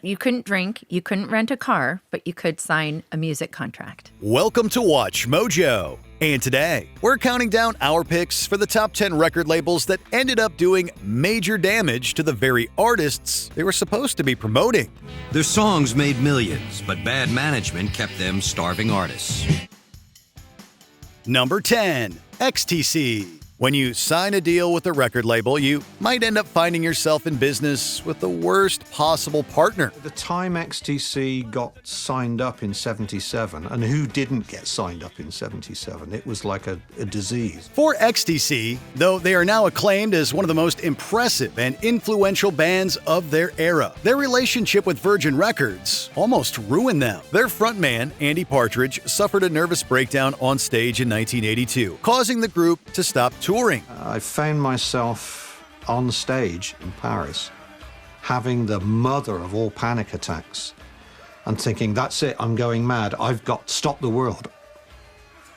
You couldn't drink, you couldn't rent a car, but you could sign a music contract. Welcome to Watch Mojo. And today, we're counting down our picks for the top 10 record labels that ended up doing major damage to the very artists they were supposed to be promoting. Their songs made millions, but bad management kept them starving artists. Number 10, XTC. When you sign a deal with a record label, you might end up finding yourself in business with the worst possible partner. The time XTC got signed up in 77, and who didn't get signed up in 77? It was like a disease. For XTC, though they are now acclaimed as one of the most impressive and influential bands of their era, their relationship with Virgin Records almost ruined them. Their frontman, Andy Partridge, suffered a nervous breakdown on stage in 1982, causing the group to stop touring. I found myself on stage in Paris having the mother of all panic attacks and thinking, that's it, I'm going mad. I've got to stop the world.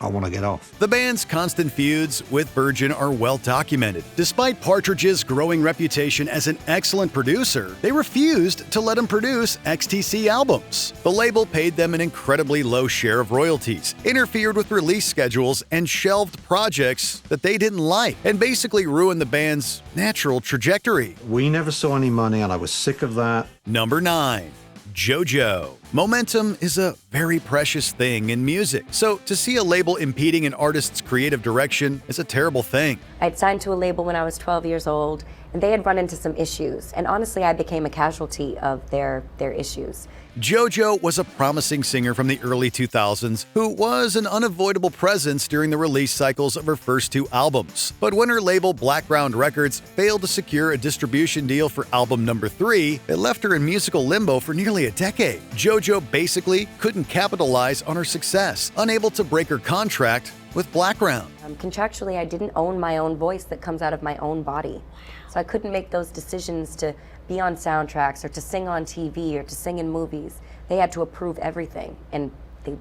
I want to get off. The band's constant feuds with Virgin are well documented. Despite Partridge's growing reputation as an excellent producer, they refused to let him produce XTC albums. The label paid them an incredibly low share of royalties, interfered with release schedules, and shelved projects that they didn't like, and basically ruined the band's natural trajectory. We never saw any money, and I was sick of that. Number 9. JoJo. Momentum is a very precious thing in music, so to see a label impeding an artist's creative direction is a terrible thing. I'd signed to a label when I was 12 years old, and they had run into some issues, and honestly, I became a casualty of their issues. JoJo was a promising singer from the early 2000s who was an unavoidable presence during the release cycles of her first 2 albums. But when her label Blackground Records failed to secure a distribution deal for album number 3, it left her in musical limbo for nearly a decade. JoJo basically couldn't capitalize on her success, unable to break her contract with Blackground. Contractually, I didn't own my own voice that comes out of my own body. So I couldn't make those decisions to be on soundtracks or to sing on TV or to sing in movies. They had to approve everything, and they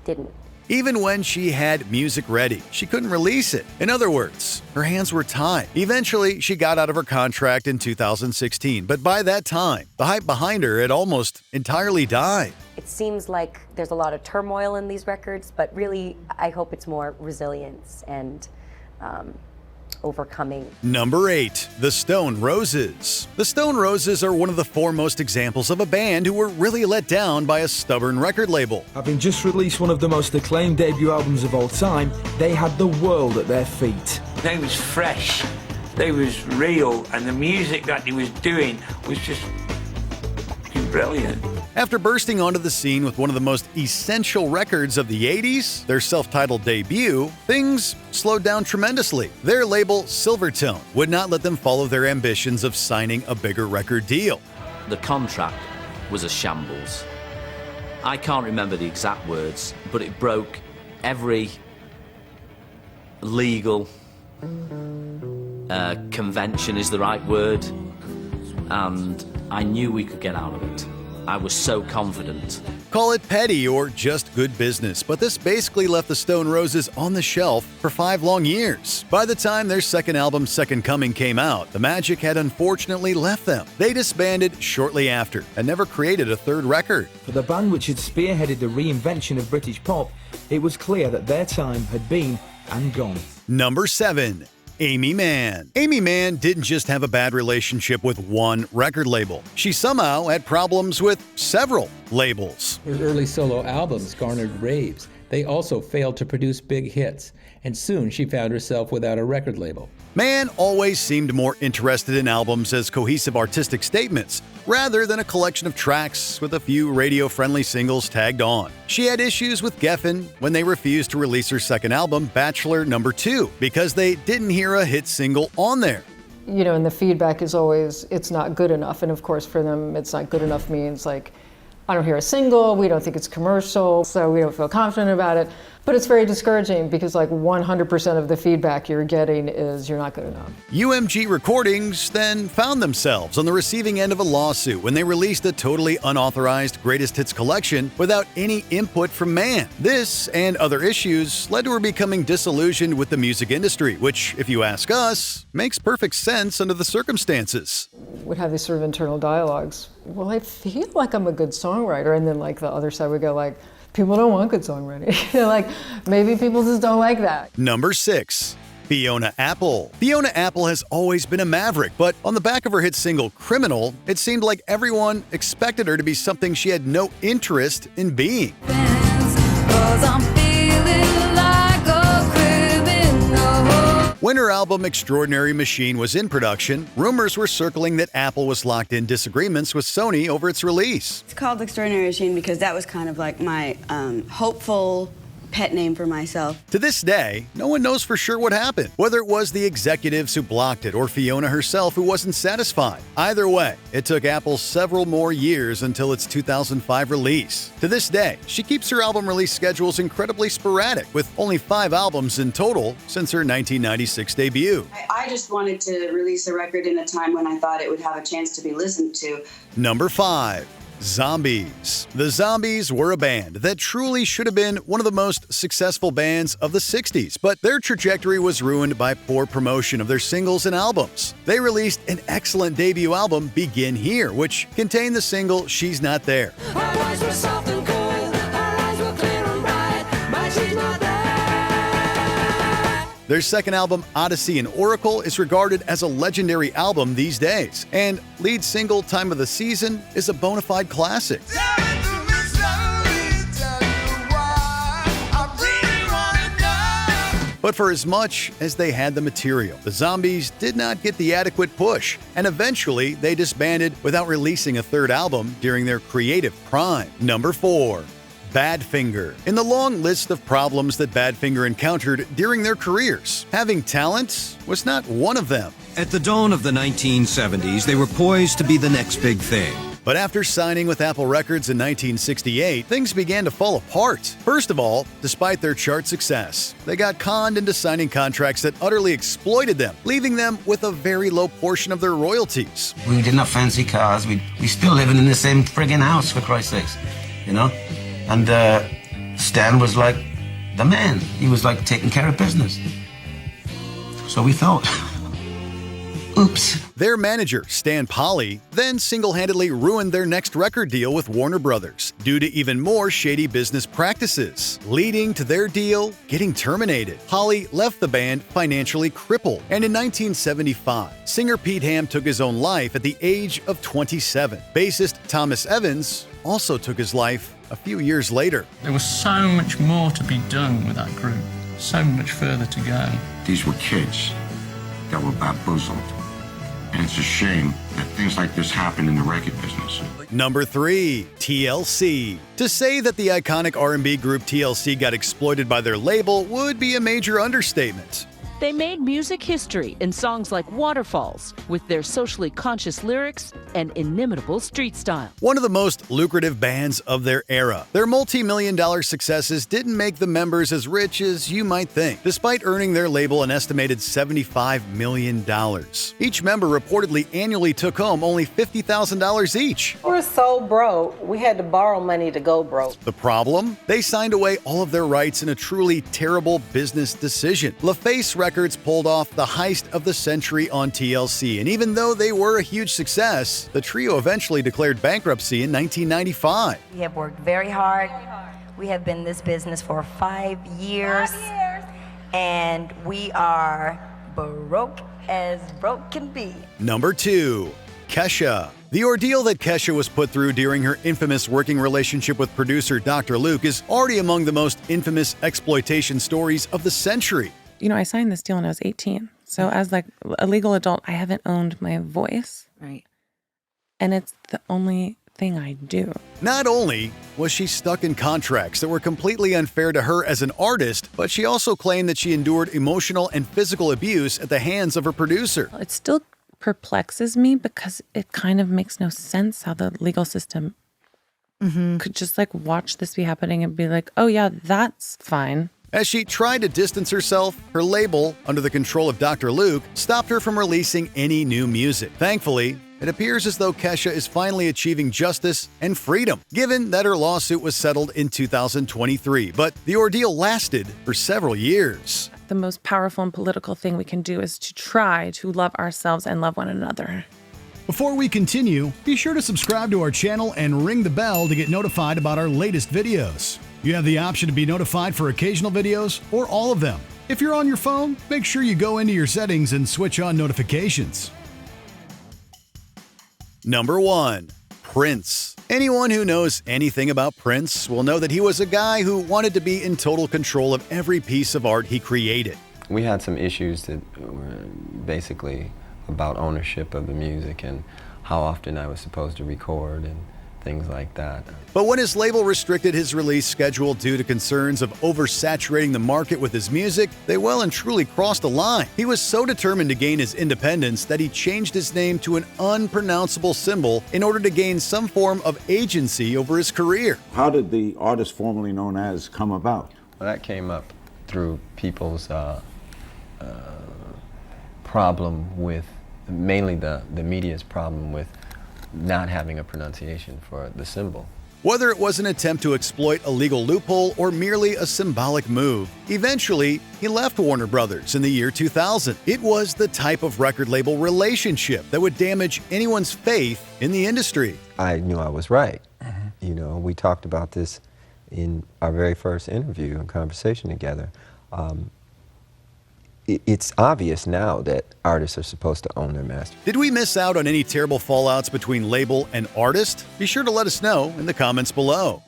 didn't. Even when she had music ready, she couldn't release it. In other words, her hands were tied. Eventually, she got out of her contract in 2016, but by that time, the hype behind her had almost entirely died. It seems like there's a lot of turmoil in these records, but really, I hope it's more resilience and overcoming. Number 8. The Stone Roses. The Stone Roses are one of the foremost examples of a band who were really let down by a stubborn record label. Having just released one of the most acclaimed debut albums of all time, they had the world at their feet. They was fresh, they was real, and the music that he was doing was just brilliant. After bursting onto the scene with one of the most essential records of the 80s, their self-titled debut, things slowed down tremendously. Their label, Silvertone, would not let them follow their ambitions of signing a bigger record deal. The contract was a shambles. I can't remember the exact words, but it broke every legal convention is the right word, and I knew we could get out of it. I was so confident. Call it petty or just good business, but this basically left the Stone Roses on the shelf for 5 long years. By the time their second album, Second Coming, came out, the magic had unfortunately left them. They disbanded shortly after and never created a third record. For the band which had spearheaded the reinvention of British pop, it was clear that their time had been and gone. Number 7. Amy Mann. Amy Mann didn't just have a bad relationship with one record label. She somehow had problems with several labels. Her early solo albums garnered raves. They also failed to produce big hits, and soon she found herself without a record label. Mann always seemed more interested in albums as cohesive artistic statements, rather than a collection of tracks with a few radio-friendly singles tagged on. She had issues with Geffen when they refused to release her second album, Bachelor No. 2, because they didn't hear a hit single on there. You know, and the feedback is always, it's not good enough. And of course, for them, it's not good enough means like, I don't hear a single, we don't think it's commercial, so we don't feel confident about it. But it's very discouraging because like 100% of the feedback you're getting is you're not good enough. UMG Recordings then found themselves on the receiving end of a lawsuit when they released a totally unauthorized greatest hits collection without any input from Mann. This and other issues led to her becoming disillusioned with the music industry, which, if you ask us, makes perfect sense under the circumstances. Would have these sort of internal dialogues, well, I feel like I'm a good songwriter. And then like the other side would go like, people don't want good songwriting. Like, maybe people just don't like that. Number 6. Fiona Apple. Fiona Apple has always been a maverick, but on the back of her hit single Criminal, it seemed like everyone expected her to be something she had no interest in being. When her album Extraordinary Machine was in production, rumors were circling that Apple was locked in disagreements with Sony over its release. It's called Extraordinary Machine because that was kind of like my hopeful pet name for myself. To this day, no one knows for sure what happened, whether it was the executives who blocked it or Fiona herself who wasn't satisfied. Either way, it took Apple several more years until its 2005 release. To this day, she keeps her album release schedules incredibly sporadic, with only 5 albums in total since her 1996 debut. I just wanted to release a record in a time when I thought it would have a chance to be listened to. Number 5. Zombies. The Zombies were a band that truly should have been one of the most successful bands of the 60s, but their trajectory was ruined by poor promotion of their singles and albums. They released an excellent debut album, Begin Here, which contained the single She's Not There. Their second album, Odyssey and Oracle, is regarded as a legendary album these days, and lead single Time of the Season is a bona fide classic. But for as much as they had the material, the Zombies did not get the adequate push, and eventually they disbanded without releasing a third album during their creative prime. Number 4. Badfinger. In the long list of problems that Badfinger encountered during their careers, having talent was not one of them. At the dawn of the 1970s, they were poised to be the next big thing. But after signing with Apple Records in 1968, things began to fall apart. First of all, despite their chart success, they got conned into signing contracts that utterly exploited them, leaving them with a very low portion of their royalties. We didn't have fancy cars. We still living in the same friggin' house, for Christ's sakes, you know? And Stan was like the man. He was like taking care of business. So we thought, oops. Their manager, Stan Polly, then single-handedly ruined their next record deal with Warner Brothers due to even more shady business practices, leading to their deal getting terminated. Polly left the band financially crippled, and in 1975, singer Pete Ham took his own life at the age of 27. Bassist Thomas Evans also took his life a few years later. There was so much more to be done with that group, so much further to go. These were kids that were bamboozled. And it's a shame that things like this happen in the record business. Number 3. TLC. To say that the iconic R&B group TLC got exploited by their label would be a major understatement. They made music history in songs like Waterfalls, with their socially conscious lyrics and inimitable street style. One of the most lucrative bands of their era. Their multi-million-dollar successes didn't make the members as rich as you might think, despite earning their label an estimated $75 million. Each member reportedly annually took home only $50,000 each. We're so broke, we had to borrow money to go broke. The problem? They signed away all of their rights in a truly terrible business decision. LaFace Records pulled off the heist of the century on TLC, and even though they were a huge success, the trio eventually declared bankruptcy in 1995. We have worked very hard. We have been in this business for 5 years. And we are broke as broke can be. Number 2. Kesha. The ordeal that Kesha was put through during her infamous working relationship with producer Dr. Luke is already among the most infamous exploitation stories of the century. You know, I signed this deal when I was 18. So as like a legal adult, I haven't owned my voice. Right. And it's the only thing I do. Not only was she stuck in contracts that were completely unfair to her as an artist, but she also claimed that she endured emotional and physical abuse at the hands of her producer. It still perplexes me because it kind of makes no sense how the legal system could just like watch this be happening and be like, oh yeah, that's fine. As she tried to distance herself, her label, under the control of Dr. Luke, stopped her from releasing any new music. Thankfully, it appears as though Kesha is finally achieving justice and freedom, given that her lawsuit was settled in 2023. But the ordeal lasted for several years. The most powerful and political thing we can do is to try to love ourselves and love one another. Before we continue, be sure to subscribe to our channel and ring the bell to get notified about our latest videos. You have the option to be notified for occasional videos or all of them. If you're on your phone, make sure you go into your settings and switch on notifications. Number 1. Prince. Anyone who knows anything about Prince will know that he was a guy who wanted to be in total control of every piece of art he created. We had some issues that were basically about ownership of the music and how often I was supposed to record and things like that. But when his label restricted his release schedule due to concerns of oversaturating the market with his music, they well and truly crossed a line. He was so determined to gain his independence that he changed his name to an unpronounceable symbol in order to gain some form of agency over his career. How did the artist formerly known as come about? Well, that came up through people's problem with, mainly the media's problem with not having a pronunciation for the symbol. Whether it was an attempt to exploit a legal loophole or merely a symbolic move, eventually he left Warner Brothers in the year 2000. It was the type of record label relationship that would damage anyone's faith in the industry. I knew I was right. You know, we talked about this in our very first interview and conversation together. It's obvious now that artists are supposed to own their master. Did we miss out on any terrible fallouts between label and artist? Be sure to let us know in the comments below.